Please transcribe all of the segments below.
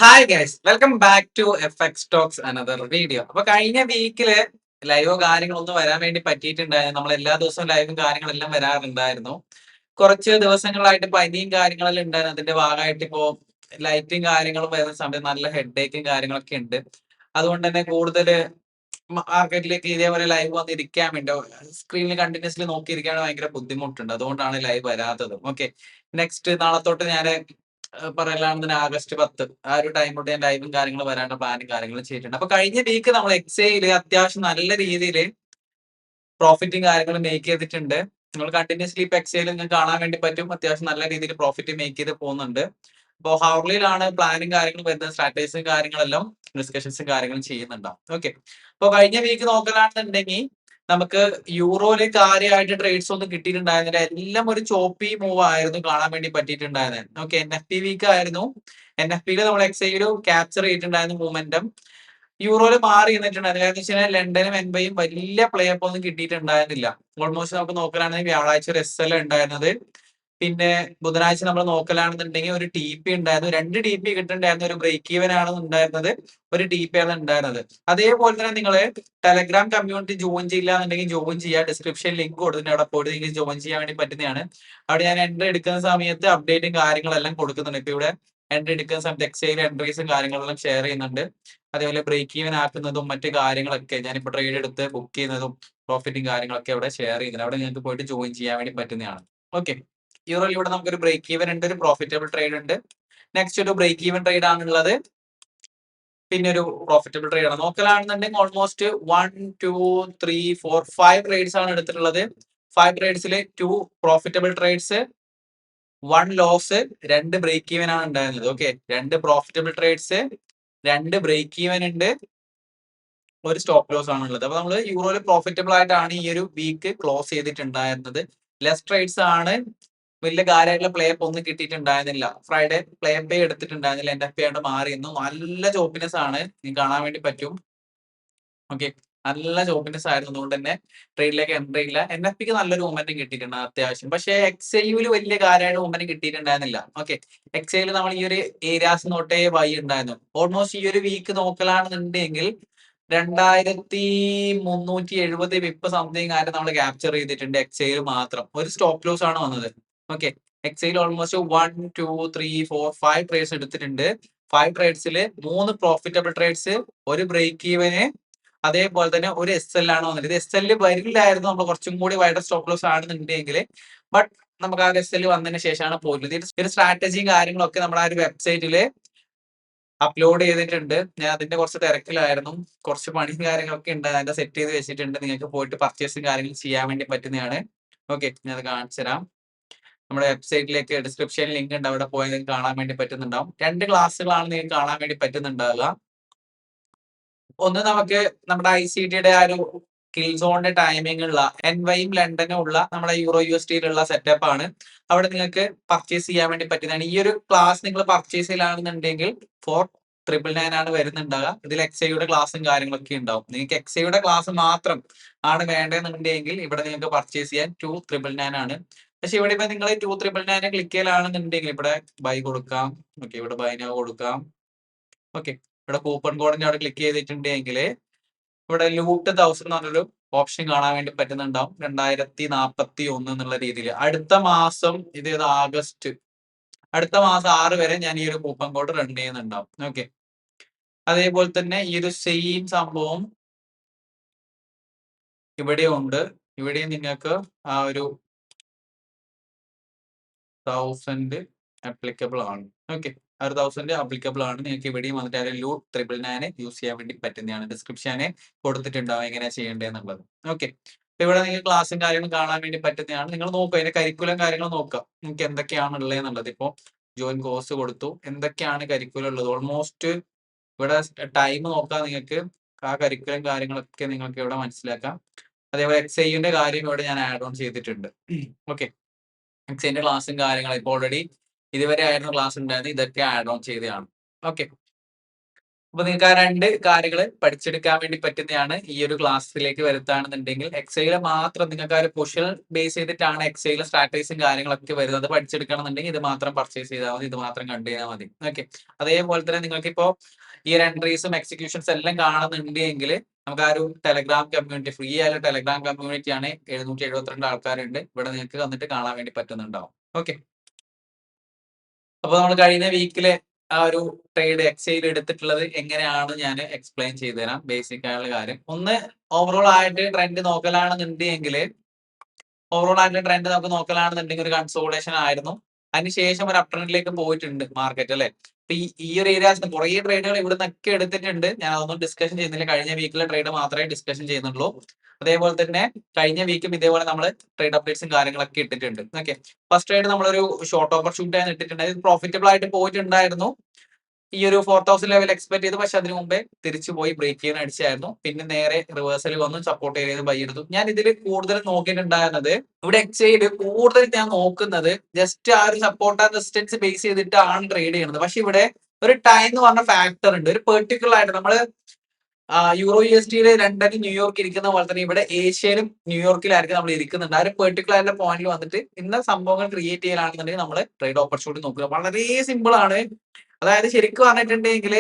Hi guys welcome back to F X talks another video. അപ്പൊ കഴിഞ്ഞ വീക്കില് ലൈവോ കാര്യങ്ങളൊന്നും വരാൻ വേണ്ടി പറ്റിയിട്ടുണ്ടായിരുന്നു. നമ്മൾ എല്ലാ ദിവസവും ലൈവും കാര്യങ്ങളെല്ലാം വരാറുണ്ടായിരുന്നു. കുറച്ച് ദിവസങ്ങളായിട്ട് പനിയും കാര്യങ്ങളെല്ലാം ഉണ്ടായിരുന്നു. അതിന്റെ ഭാഗമായിട്ട് ഇപ്പോ ലൈറ്റും കാര്യങ്ങളും വരുന്ന സമയത്ത് നല്ല ഹെഡ് ഏക്കും കാര്യങ്ങളൊക്കെ ഉണ്ട്. അതുകൊണ്ട് തന്നെ കൂടുതൽ മാർക്കറ്റിലേക്ക് ഇതേപോലെ ലൈവ് വന്നിരിക്കാൻ വേണ്ടി സ്ക്രീനിൽ കണ്ടിന്യൂസ്ലി നോക്കിയിരിക്കാൻ ഭയങ്കര ബുദ്ധിമുട്ടുണ്ട്. അതുകൊണ്ടാണ് ലൈവ് വരാത്തത്. ഓക്കെ, നെക്സ്റ്റ് നാളെ തൊട്ട് ഞാൻ പറയലാണെന്നുണ്ടെങ്കിൽ ആഗസ്റ്റ് 10 ആ ഒരു ടൈം തൊട്ട് ഞാൻ ലൈവും കാര്യങ്ങളും വരാനുള്ള പ്ലാനും കാര്യങ്ങളും ചെയ്തിട്ടുണ്ട്. അപ്പൊ കഴിഞ്ഞ വീക്ക് നമ്മൾ എക്സൈല് അത്യാവശ്യം നല്ല രീതിയിൽ പ്രോഫിറ്റും കാര്യങ്ങളും മേക്ക് ചെയ്തിട്ടുണ്ട്. നിങ്ങൾ കണ്ടിന്യൂസ്ലി ഇപ്പൊ എക്സൈൽ നിങ്ങൾക്ക് കാണാൻ വേണ്ടി പറ്റും. അത്യാവശ്യം നല്ല രീതിയിൽ പ്രോഫിറ്റ് മേക്ക് ചെയ്ത് പോകുന്നുണ്ട്. അപ്പോൾ ഹവർലിയിലാണ് പ്ലാനും കാര്യങ്ങളും വരുന്നത്. സ്ട്രാറ്റജീസും കാര്യങ്ങളെല്ലാം ഡിസ്കഷൻസും കാര്യങ്ങളും ചെയ്യുന്നുണ്ടാവും. ഓക്കെ, അപ്പൊ കഴിഞ്ഞ വീക്ക് നോക്കലാണെന്നുണ്ടെങ്കിൽ നമുക്ക് യൂറോയില് കാര്യമായിട്ട് ട്രേഡ്സ് ഒന്നും കിട്ടിയിട്ടുണ്ടായിരുന്നില്ല. എല്ലാം ഒരു ചോപ്പി മൂവ് ആയിരുന്നു കാണാൻ വേണ്ടി പറ്റിയിട്ടുണ്ടായിരുന്നത്. ഓക്കെ, NFT വീക്ക് ആയിരുന്നു. NFT നമ്മൾ എക്സൈല് ക്യാപ്ചർ ചെയ്തിട്ടുണ്ടായിരുന്ന മൂവ്മെന്റും യൂറോയില് മാറി നിന്നിട്ടുണ്ടായിരുന്നു. കാരണം വെച്ച് കഴിഞ്ഞാൽ ലണ്ടനും എൻബയും വലിയ പ്ലേ അപ്പ് ഒന്നും കിട്ടിയിട്ടുണ്ടായിരുന്നില്ല. ഓൾമോസ്റ്റ് നമുക്ക് നോക്കലാണെങ്കിൽ വ്യാഴാഴ്ച ഒരു SL ഉണ്ടായിരുന്നത്. പിന്നെ ബുധനാഴ്ച നമ്മൾ നോക്കലാണെന്നുണ്ടെങ്കിൽ ഒരു TP ഉണ്ടായിരുന്നു. 2 TP കിട്ടുന്നുണ്ടായിരുന്നു. ഒരു ബ്രേക്ക് ഈവൻ ആണ് ഉണ്ടായിരുന്നത്, ഒരു TP ആണ് ഉണ്ടായിരുന്നത്. അതേപോലെ തന്നെ നിങ്ങൾ ടെലഗ്രാം കമ്മ്യൂണിറ്റി ജോയിൻ ചെയ്യില്ല എന്നുണ്ടെങ്കിൽ ജോയിൻ ചെയ്യുക. ഡിസ്ക്രിപ്ഷൻ ലിങ്ക് കൊടുത്തിട്ട് അവിടെ പോയിട്ട് നിങ്ങൾക്ക് ജോയിൻ ചെയ്യാൻ വേണ്ടി പറ്റുന്നതാണ്. അവിടെ ഞാൻ എൻട്രി എടുക്കുന്ന സമയത്ത് അപ്ഡേറ്റും കാര്യങ്ങളെല്ലാം കൊടുക്കുന്നുണ്ട്. ഇപ്പൊ ഇവിടെ എൻട്രി എടുക്കുന്ന സമയത്ത് എക്സൈൽ എൻട്രീസും കാര്യങ്ങളെല്ലാം ഷെയർ ചെയ്യുന്നുണ്ട്. അതേപോലെ ബ്രേക്ക് ഈവൻ ആക്കുന്നതും മറ്റു കാര്യങ്ങളൊക്കെ ഞാനിപ്പോൾ ട്രേഡ് എടുത്ത് ബുക്ക് ചെയ്യുന്നതും പ്രോഫിറ്റും കാര്യങ്ങളൊക്കെ അവിടെ ഷെയർ ചെയ്യുന്നുണ്ട്. അവിടെ നിങ്ങൾക്ക് പോയിട്ട് ജോയിൻ ചെയ്യാൻ വേണ്ടി പറ്റുന്നതാണ്. ഓക്കെ, യൂറോയിൽ ഇവിടെ നമുക്കൊരു ബ്രേക്ക് ഈവൻ ഉണ്ട്, ഒരു പ്രോഫിറ്റബിൾ ട്രേഡ് ഉണ്ട്. നെക്സ്റ്റ് ഒരു ബ്രേക്ക് ഈവൻ ട്രേഡ് ആണുള്ളത്, പിന്നെ ഒരു പ്രോഫിറ്റബിൾ ട്രേഡ് ആണ്. നോക്കലാണെന്നുണ്ടെങ്കിൽ ഓൾമോസ്റ്റ് 1 2 3 4 5 ട്രേഡ്സ് ആണ് എടുത്തിട്ടുള്ളത്. 5 ട്രേഡ്സിൽ 2 profitable trades, 1 loss, 2 break even ആണ് ഉണ്ടായിരുന്നത്. Okay, 2 profitable trades, 2 break even ഉണ്ട്, ഒരു സ്റ്റോപ്പ് ലോസ് ആണ് ഉള്ളത്. അപ്പൊ നമ്മൾ യൂറോയിൽ പ്രോഫിറ്റബിൾ ആയിട്ടാണ് ഈ ഒരു വീക്ക് ക്ലോസ് ചെയ്തിട്ടുണ്ടായിരുന്നത്. ലെസ് ട്രേഡ്സ് ആണ്, വലിയ കാര്യമായിട്ടുള്ള പ്ലേ അപ്പ് ഒന്നും കിട്ടിയിട്ടുണ്ടായിരുന്നില്ല. ഫ്രൈഡേ പ്ലേ പേ എടുത്തിട്ടുണ്ടായിരുന്നില്ല. NFT ആയിട്ട് മാറിയിരുന്നു. നല്ല ചോപ്പിനെസ് ആണ്, നിങ്ങൾക്ക് കാണാൻ വേണ്ടി പറ്റും. ഓക്കെ, നല്ല ചോപ്പിനെസ് ആയിരുന്നു. അതുകൊണ്ട് തന്നെ ട്രേഡിലേക്ക് എൻട്രി ഇല്ല. NFT നല്ലൊരു മൂവ്മെന്റും കിട്ടിയിട്ടുണ്ട് അത്യാവശ്യം. പക്ഷേ XAU വലിയ കാര്യമായിട്ട് മൂവ്മെന്റ് കിട്ടിയിട്ടുണ്ടായിരുന്നില്ല. ഓക്കെ, XAU നമ്മൾ ഈ ഒരു ഏരിയാസ് നോട്ടേ ബൈ ഉണ്ടായിരുന്നു. ഓൾമോസ്റ്റ് ഈ ഒരു വീക്ക് നോക്കലാണെന്നുണ്ടെങ്കിൽ 2370 വിപ്പ് സംതിങ് ആയിട്ട് നമ്മൾ ക്യാപ്ചർ ചെയ്തിട്ടുണ്ട്. എക്സൈൽ മാത്രം ഒരു സ്റ്റോപ്പ് ലോസ് ആണ് വന്നത്. ഓക്കെ, എക്സൈൽ ഓൾമോസ്റ്റ് 1 2 3 4 5 ട്രേഡ്സ് എടുത്തിട്ടുണ്ട്. 5 ട്രേഡ്സിൽ 3 പ്രോഫിറ്റബിൾ ട്രേഡ്സ്, ഒരു ബ്രേക്ക് ഈവന്, അതേപോലെ തന്നെ ഒരു SL ആണ് വന്നത്. ഇത് SL വരില്ലായിരുന്നു, നമ്മൾ കുറച്ചും കൂടി വൈഡർ സ്റ്റോപ്പ് ലോസ് ആണെന്നുണ്ടെങ്കിൽ. ബട്ട് നമുക്ക് ആ SL വന്നതിന് ശേഷമാണ് പോയിട്ടുള്ളത്. ഒരു സ്ട്രാറ്റജിയും കാര്യങ്ങളൊക്കെ നമ്മൾ ആ ഒരു വെബ്സൈറ്റിൽ അപ്ലോഡ് ചെയ്തിട്ടുണ്ട്. ഞാൻ അതിന്റെ കുറച്ച് തിരക്കിലായിരുന്നു. കുറച്ച് പണിയും കാര്യങ്ങളൊക്കെ ഉണ്ട്. അതിന്റെ സെറ്റ് ചെയ്ത് വെച്ചിട്ടുണ്ട്. നിങ്ങൾക്ക് പോയിട്ട് പർച്ചേസും കാര്യങ്ങളും ചെയ്യാൻ വേണ്ടി പറ്റുന്നതാണ്. ഓക്കെ, ഞാൻ അത് കാണിച്ചു തരാം. നമ്മുടെ വെബ്സൈറ്റിലേക്ക് ഡിസ്ക്രിപ്ഷനിൽ ലിങ്ക് ഉണ്ട്. അവിടെ പോയി നിങ്ങൾക്ക് കാണാൻ വേണ്ടി പറ്റുന്നുണ്ടാവും. 2 ക്ലാസ്സുകളാണ് നിങ്ങൾക്ക് കാണാൻ വേണ്ടി പറ്റുന്നുണ്ടാവുക. ഒന്ന് നമുക്ക് നമ്മുടെ ICTയുടെ ആ ഒരു കിൽ സോണിന്റെ ടൈമിംഗ് ഉള്ള എൻവൈയും ലണ്ടനും ഉള്ള നമ്മുടെ യൂറോ USD ഉള്ള സെറ്റപ്പ് ആണ്. അവിടെ നിങ്ങൾക്ക് പർച്ചേസ് ചെയ്യാൻ വേണ്ടി പറ്റുന്നതാണ്. ഈ ഒരു ക്ലാസ് നിങ്ങൾ പർച്ചേസ് ചെയ്യലാണെന്നുണ്ടെങ്കിൽ 4999 ആണ് വരുന്നുണ്ടാവുക. ഇതിൽ XAയുടെ ക്ലാസ്സും കാര്യങ്ങളൊക്കെ ഉണ്ടാവും. നിങ്ങൾക്ക് XAയുടെ ക്ലാസ് മാത്രം ആണ് വേണ്ടതെന്നുണ്ടെങ്കിൽ ഇവിടെ നിങ്ങൾക്ക് പർച്ചേസ് ചെയ്യാൻ 2999 ആണ്. പക്ഷെ ഇവിടെ ഇപ്പൊ നിങ്ങൾ 2999 ക്ലിക്ക് ചെയ്യലാണെന്നുണ്ടെങ്കിൽ ഇവിടെ ബൈ കൊടുക്കാം. ഓക്കെ, ഇവിടെ ബൈ നൗ കൊടുക്കാം. ഓക്കെ, ഇവിടെ കൂപ്പൺ കോഡിന്റെ അവിടെ ക്ലിക്ക് ചെയ്തിട്ടുണ്ടെങ്കിൽ ഇവിടെ ലൂട്ട് 1000 എന്ന് പറഞ്ഞൊരു ഓപ്ഷൻ കാണാൻ വേണ്ടി പറ്റുന്നുണ്ടാവും. 2041 എന്നുള്ള രീതിയിൽ അടുത്ത മാസം ഇത് ആഗസ്റ്റ്, അടുത്ത മാസം 6 വരെ ഞാൻ ഈ ഒരു കൂപ്പൺ കോഡ് റൺ ചെയ്യുന്നുണ്ടാവും. ഓക്കെ, അതേപോലെ തന്നെ ഈ ഒരു സെയിം സംഭവം ഇവിടെ ഉണ്ട്. ഇവിടെയും നിങ്ങൾക്ക് ആ ഒരു 1000 ആപ്ലിക്കബിൾ ആണ്. ഓക്കെ, ആ ഒരു 1000 ആപ്ലിക്കബിൾ ആണ്. നിങ്ങൾക്ക് ഇവിടെയും വന്നിട്ട് ആ ഒരു ലൂട്ട് 999 യൂസ് ചെയ്യാൻ വേണ്ടി പറ്റുന്നതാണ്. ഡിസ്ക്രിപ്ഷനെ കൊടുത്തിട്ടുണ്ടാവും എങ്ങനെയാ ചെയ്യേണ്ടതെന്നുള്ളത്. ഓക്കെ, ഇവിടെ നിങ്ങൾക്ക് ക്ലാസ്സും കാര്യങ്ങളും കാണാൻ വേണ്ടി പറ്റുന്നതാണ്. നിങ്ങൾ നോക്കുക, അതിന്റെ കരിക്കുലം കാര്യങ്ങൾ നോക്കുക, നിങ്ങൾക്ക് എന്തൊക്കെയാണ് ഉള്ളത് എന്നുള്ളത്. ഇപ്പോൾ ജോയിൻ കോഴ്സ് കൊടുത്തു, എന്തൊക്കെയാണ് കരിക്കുലം ഉള്ളത്. ഓൾമോസ്റ്റ് ഇവിടെ ടൈം നോക്കാം, നിങ്ങൾക്ക് ആ കരിക്കുലം കാര്യങ്ങളൊക്കെ നിങ്ങൾക്ക് ഇവിടെ മനസ്സിലാക്കാം. അതേപോലെ XAUന്റെ കാര്യം ഇവിടെ ഞാൻ ആഡ് ഓൺ ചെയ്തിട്ടുണ്ട്. ഓക്കെ, XAUന്റെ ക്ലാസ്സും കാര്യങ്ങളും ഇപ്പോൾ ഓൾറെഡി ഇതുവരെ ആയിരുന്നു ക്ലാസ് ഉണ്ടായിരുന്നത്. ഇതൊക്കെ ആഡ് ഓൺ ചെയ്തതാണ്. ഓക്കെ, അപ്പൊ നിങ്ങൾക്ക് ആ 2 കാര്യങ്ങൾ പഠിച്ചെടുക്കാൻ വേണ്ടി പറ്റുന്നതാണ് ഈ ഒരു ക്ലാസ്സിലേക്ക് വരുത്താണെന്നുണ്ടെങ്കിൽ. എക്സൈൽ മാത്രം നിങ്ങൾക്ക് ആ ഒരു പൊസിഷൻ ബേസ് ചെയ്തിട്ടാണ് എക്സൈൽ സ്ട്രാറ്റജീസും കാര്യങ്ങളൊക്കെ വരുന്നത്. അത് പഠിച്ചെടുക്കണമെന്നുണ്ടെങ്കിൽ ഇത് മാത്രം പർച്ചേസ് ചെയ്താൽ മതി. ഇത് മാത്രം കണ്ടു കഴിഞ്ഞാൽ മതി. ഓക്കെ. അതേപോലെ തന്നെ നിങ്ങൾക്കിപ്പോ ഈ ഒരു എൻട്രീസും എക്സിക്യൂഷൻസ് എല്ലാം കാണുന്നുണ്ട് എങ്കിൽ നമുക്ക് ആ ഒരു ടെലഗ്രാം കമ്മ്യൂണിറ്റി, ഫ്രീ ആയ ടെലഗ്രാം കമ്മ്യൂണിറ്റി ആണ്. 772 ആൾക്കാരുണ്ട്. ഇവിടെ നിങ്ങൾക്ക് വന്നിട്ട് കാണാൻ വേണ്ടി പറ്റുന്നുണ്ടാവും. ഓക്കെ. അപ്പൊ നമ്മൾ കഴിഞ്ഞ വീക്കിലെ ആ ഒരു ട്രേഡ് എക്സൈൽ എടുത്തിട്ടുള്ളത് എങ്ങനെയാണ് ഞാൻ എക്സ്പ്ലെയിൻ ചെയ്തു തരാം. ബേസിക് ആയുള്ള കാര്യം. ഒന്ന് ഓവറോൾ ആയിട്ട് ട്രെൻഡ് നോക്കലാണെന്നുണ്ടെങ്കിൽ നമുക്ക് നോക്കലാണെന്നുണ്ടെങ്കിൽ ഒരു കൺസോൾട്ടേഷൻ ആയിരുന്നു. അതിനുശേഷം ഒരു അപ് ട്രെൻഡിലേക്ക് പോയിട്ടുണ്ട് മാർക്കറ്റ് അല്ലെ. അപ്പൊ ഈ ഒരു ഏരിയാസ് കുറെ ട്രേഡുകൾ ഇവിടെ നിന്നൊക്കെ എടുത്തിട്ടുണ്ട്. ഞാൻ അതൊന്നും ഡിസ്കഷൻ ചെയ്യുന്നില്ല. കഴിഞ്ഞ വീക്കിലെ ട്രേഡ് മാത്രമേ ഡിസ്കഷൻ ചെയ്യുന്നുള്ളൂ. അതേപോലെ തന്നെ കഴിഞ്ഞ വീക്കും ഇതേപോലെ നമ്മൾ ട്രേഡ് അപ്ഡേറ്റ്സും കാര്യങ്ങളൊക്കെ ഇട്ടിട്ടുണ്ട്. ഓക്കെ. ഫസ്റ്റ് ട്രേഡ് നമ്മളൊരു ഷോർട്ട് ഓപ്പർച്യൂണിറ്റി ആണ് ഇട്ടിട്ടുണ്ട്. പ്രോഫിറ്റബിൾ ആയിട്ട് പോയിട്ടുണ്ടായിരുന്നു. ഈ ഒരു 4000 ലെവൽ എക്സ്പെക്ട് ചെയ്തു. പക്ഷെ അതിന് മുമ്പേ തിരിച്ചു പോയി ബ്രേക്ക് ചെയ്യാൻ അടിച്ചായിരുന്നു. പിന്നെ നേരെ റിവേഴ്സൽ വന്നു, സപ്പോർട്ട് ഏരിയയിൽ ബൈ എടുത്തു. ഞാൻ ഇതിൽ കൂടുതൽ നോക്കിയിട്ടുണ്ടായിരുന്നത് ഇവിടെ എക്സൈൽ കൂടുതൽ ഞാൻ നോക്കുന്നത് ജസ്റ്റ് ആ ഒരു സപ്പോർട്ട് ആൻഡ് റെസിസ്റ്റൻസ് ബേസ് ചെയ്തിട്ടാണ് ട്രേഡ് ചെയ്യുന്നത്. പക്ഷെ ഇവിടെ ഒരു ടൈം എന്ന് പറഞ്ഞ ഫാക്ടർ ഉണ്ട്. ഒരു പെർട്ടിക്കുലർ ആയിട്ട് നമ്മള് യൂറോ USD ലണ്ടനും ന്യൂയോർക്ക് ഇരിക്കുന്ന പോലെ തന്നെ ഇവിടെ ഏഷ്യയിലും ന്യൂയോർക്കിലായിരിക്കും നമ്മൾ ഇരിക്കുന്നുണ്ട്. ആ ഒരു പെർട്ടിക്കുലർ ആയിട്ട് പോയിന്റിൽ വന്നിട്ട് ഇന്ന സംഭവങ്ങൾ ക്രിയേറ്റ് ചെയ്യലാണെന്നുണ്ടെങ്കിൽ നമ്മൾ ട്രേഡ് ഓപ്പർച്യൂണിറ്റി നോക്കുക. വളരെ സിമ്പിൾ ആണ്. അതായത് ശരിക്കും പറഞ്ഞിട്ടുണ്ടെങ്കിൽ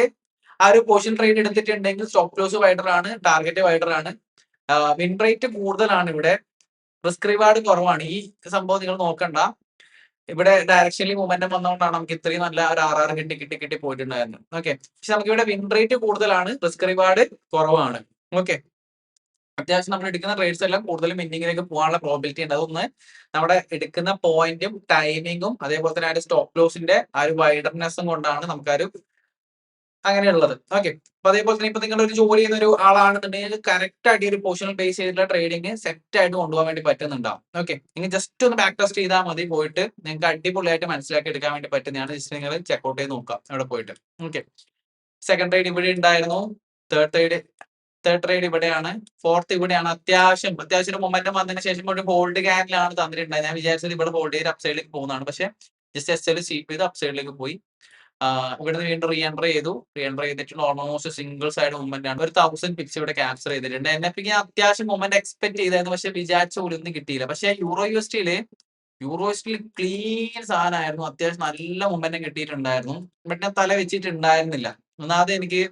ആ ഒരു പൊസിഷൻ ട്രേഡ് എടുത്തിട്ടുണ്ടെങ്കിൽ സ്റ്റോപ്പ് ലോസ് വൈഡർ ആണ്, ടാർഗറ്റ് വൈഡർ ആണ്, വിൻ റേറ്റ് കൂടുതലാണ്. ഇവിടെ റിസ്ക് റിവാർഡ് കുറവാണ്. ഈ സംഭവം നിങ്ങൾ നോക്കണ്ട. ഇവിടെ ഡയറക്ഷനിൽ മൂവ്മെന്റം വന്നുകൊണ്ടാണ് നമുക്ക് ഇത്രയും നല്ല ഒരു RR കിട്ടി പോയിട്ടുണ്ടായിരുന്നു. ഓക്കെ. പക്ഷെ നമുക്ക് ഇവിടെ വിൻ റേറ്റ് കൂടുതലാണ്, റിസ്ക് റിവാർഡ് കുറവാണ്. ഓക്കെ. അത്യാവശ്യം നമ്മൾ എടുക്കുന്ന ട്രേഡ്സ് എല്ലാം കൂടുതലും വിന്നിങ്ങിലേക്ക് പോകാനുള്ള പ്രോബിലിറ്റി ഉണ്ട്. അതൊന്ന് നമ്മുടെ എടുക്കുന്ന പോയിന്റും ടൈമിങ്ങും അതേപോലെ തന്നെ ആ ഒരു സ്റ്റോപ്പ് ലോസിന്റെ ആ ഒരു വൈഡർനെസ്സും കൊണ്ടാണ് നമുക്ക് ആ ഒരു അങ്ങനെയുള്ളത്. ഓക്കെ. അപ്പൊ അതേപോലെ തന്നെ ഇപ്പൊ നിങ്ങൾ ഒരു ജോലി ചെയ്യുന്ന ഒരു ആളാണെന്നുണ്ടെങ്കിൽ കറക്റ്റ് ആയിട്ട് ഒരു പൊസിഷണൽ ബേസ് ചെയ്തിട്ടുള്ള ട്രേഡിംഗ് സെറ്റ് ആയിട്ട് കൊണ്ടുപോകാൻ വേണ്ടി പറ്റുന്നുണ്ടാവും. ഓക്കെ. നിങ്ങൾ ജസ്റ്റ് ഒന്ന് ബാക്ക് ടെസ്റ്റ് ചെയ്താൽ മതി. പോയിട്ട് നിങ്ങൾക്ക് അടിപൊളിയായിട്ട് മനസ്സിലാക്കി എടുക്കാൻ വേണ്ടി പറ്റുന്നതാണ്. ജസ്റ്റ് നിങ്ങൾ ചെക്കൗട്ട് ചെയ്ത് നോക്കാം അവിടെ പോയിട്ട്. ഓക്കെ. സെക്കൻഡ് ട്രേഡ് ഇവിടെ ഉണ്ടായിരുന്നു. തേർഡ് ട്രേഡ് ഇവിടെയാണ്. ഫോർത്ത് ഇവിടെയാണ്. അത്യാവശ്യം ഒരു മൊമെന്റം വന്നതിന് ശേഷം ഒരു ഹോൾഡ് ക്യാനിലാണ് തന്നിട്ടുണ്ടായത്. ഞാൻ വിചാരിച്ചത് ഇവിടെ ഹോൾഡ് ചെയ്ത് അപ്സൈഡിലേക്ക് പോകുന്നതാണ്. പക്ഷെ ജസ്റ്റ് SL സ്വീപ്പ് ചെയ്ത് അപ്സൈഡിലേക്ക് പോയി. ഇവിടുന്ന് വീണ്ടും റീഎൻട്രി ചെയ്തിട്ടുണ്ട്. ഓൾമോസ്റ്റ് സിംഗിൾ സൈഡ് മൂവ്മെന്റ് ആണ്. ഒരു 1000 പിപ്സ് ഇവിടെ ക്യാപ്ചർ ചെയ്തിട്ടുണ്ട്. NFP അത്യാവശ്യം മൊമെന്റ് എക്സ്പെക്ട് ചെയ്തായിരുന്നു. പക്ഷെ വിചാരിച്ച പോലെ ഒന്നും കിട്ടിയില്ല. പക്ഷെ യൂറോ USD ക്ലീൻ സാധനമായിരുന്നു. അത്യാവശ്യം നല്ല മൊമെന്റം കിട്ടിയിട്ടുണ്ടായിരുന്നു. ബട്ട് ഞാൻ തല വെച്ചിട്ടുണ്ടായിരുന്നില്ല. ഒന്നാമത് എനിക്ക്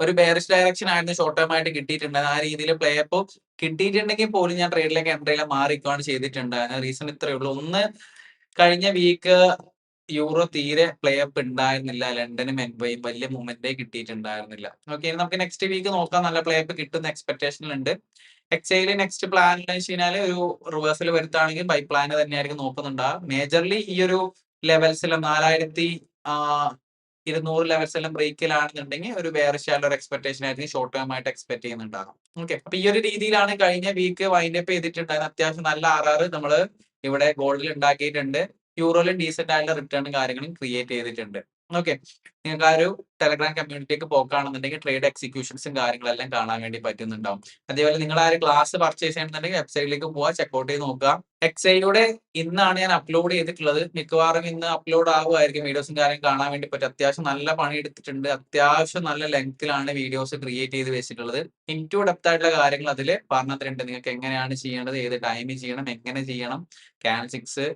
ഒരു ബെയറിഷ് ഡയറക്ഷൻ ആയിരുന്നു ഷോർട്ട് ടേം ആയിട്ട് കിട്ടിയിട്ടുണ്ടായിരുന്നു. ആ രീതിയിൽ പ്ലേ അപ്പ് കിട്ടിയിട്ടുണ്ടെങ്കിൽ പോലും ഞാൻ ട്രേഡിലേക്ക് എൻട്രിയിലെ മാറിക്കുകയാണ് ചെയ്തിട്ടുണ്ടായിരുന്നത്. റീസൺ ഇത്രയേ ഉള്ളൂ. ഒന്ന്, കഴിഞ്ഞ വീക്ക് യൂറോ തീരെ പ്ലേ അപ്പ് ഉണ്ടായിരുന്നില്ല. ലണ്ടനും എൻവയും വലിയ മൂവ്മെന്റേ കിട്ടിയിട്ടുണ്ടായിരുന്നില്ല. ഓക്കെ. നമുക്ക് നെക്സ്റ്റ് വീക്ക് നോക്കാം. നല്ല പ്ലേ അപ്പ് കിട്ടുന്ന എക്സ്പെക്ടേഷനിലുണ്ട്. എക്സൈല് നെക്സ്റ്റ് പ്ലാൻ എന്ന് വെച്ച് കഴിഞ്ഞാൽ ഒരു റിവേഴ്സൽ വരുത്താണെങ്കിൽ ബൈ പ്ലാൻ തന്നെയായിരിക്കും നോക്കുന്നുണ്ടാവുക. മേജർലി ഈ ഒരു ലെവൽസിലും 4200 ലെവൽസ് എല്ലാം ബ്രേക്കിലാണെന്നുണ്ടെങ്കിൽ ഒരു ബെയറിഷ് ആയിട്ടുള്ള ഒരു എക്സ്പെക്ടേഷൻ ആയിരിക്കും ഷോർട്ട് ടേം ആയിട്ട് എക്സ്പെക്ട് ചെയ്യുന്നുണ്ടാകും. ഓക്കെ. അപ്പൊ ഈ ഒരു രീതിയിലാണ് കഴിഞ്ഞ വീക്ക് വൈൻഡ് അപ്പ് ചെയ്തിട്ടുണ്ടായിരുന്നത്. അത്യാവശ്യം നല്ല RR നമ്മൾ ഇവിടെ ഗോൾഡിൽ ഉണ്ടാക്കിയിട്ടുണ്ട്. യൂറോയിലും ഡീസന്റ് ആയിട്ടുള്ള റിട്ടേണും കാര്യങ്ങളും ക്രിയേറ്റ് ചെയ്തിട്ടുണ്ട്. ഓക്കെ. നിങ്ങൾക്ക് ആ ഒരു ടെലഗ്രാം കമ്മ്യൂണിറ്റിക്ക് പോക്കുകയാണെന്നുണ്ടെങ്കിൽ ട്രേഡ് എക്സിക്യൂഷൻസും കാര്യങ്ങളെല്ലാം കാണാൻ വേണ്ടി പറ്റുന്നുണ്ടാവും. അതേപോലെ നിങ്ങൾ ആ ഒരു ക്ലാസ് പർച്ചേസ് ചെയ്യണമെന്നുണ്ടെങ്കിൽ വെബ്സൈറ്റിലേക്ക് പോവുക, ചെക്കൗട്ട് ചെയ്ത് നോക്കുക. എക്സൈലൂടെ ഇന്നാണ് ഞാൻ അപ്ലോഡ് ചെയ്തിട്ടുള്ളത്. മിക്കവാറും ഇന്ന് അപ്ലോഡ് ആകുമായിരിക്കും. വീഡിയോസും കാര്യം കാണാൻ വേണ്ടി പറ്റും. അത്യാവശ്യം നല്ല പണി എടുത്തിട്ടുണ്ട്. അത്യാവശ്യം നല്ല ലെങ്ത്തിലാണ് വീഡിയോസ് ക്രിയേറ്റ് ചെയ്ത് വെച്ചിട്ടുള്ളത്. ഇൻടു ഡെപ്ത് ആയിട്ടുള്ള കാര്യങ്ങൾ അതിൽ പറഞ്ഞിട്ടുണ്ട്. നിങ്ങൾക്ക് എങ്ങനെയാണ് ചെയ്യേണ്ടത്, ഏത് ടൈമിൽ ചെയ്യണം, എങ്ങനെ ചെയ്യണം, ക്യാൻസിക്സ്,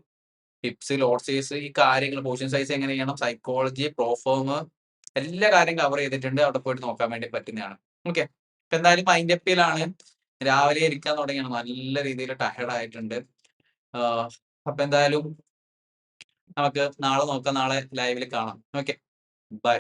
ടിപ്സ്, ലോഡ് സൈസ്, ഈ കാര്യങ്ങൾ, പൊസിഷൻ സൈസ് എങ്ങനെ ചെയ്യണം, സൈക്കോളജി, പ്രോഫോം, എല്ലാ കാര്യം കവർ ചെയ്തിട്ടുണ്ട്. അവിടെ പോയിട്ട് നോക്കാൻ വേണ്ടി പറ്റുന്നതാണ്. ഓക്കെ. ഇപ്പൊ എന്തായാലും മൈൻഡ് അപ്പിലാണ്. രാവിലെ ഇരിക്കാൻ തുടങ്ങിയാണ്. നല്ല രീതിയിൽ ടയർഡ് ആയിട്ടുണ്ട്. അപ്പൊ എന്തായാലും നമുക്ക് നാളെ നോക്കാം. നാളെ ലൈവിൽ കാണാം. ഓക്കെ. ബൈ.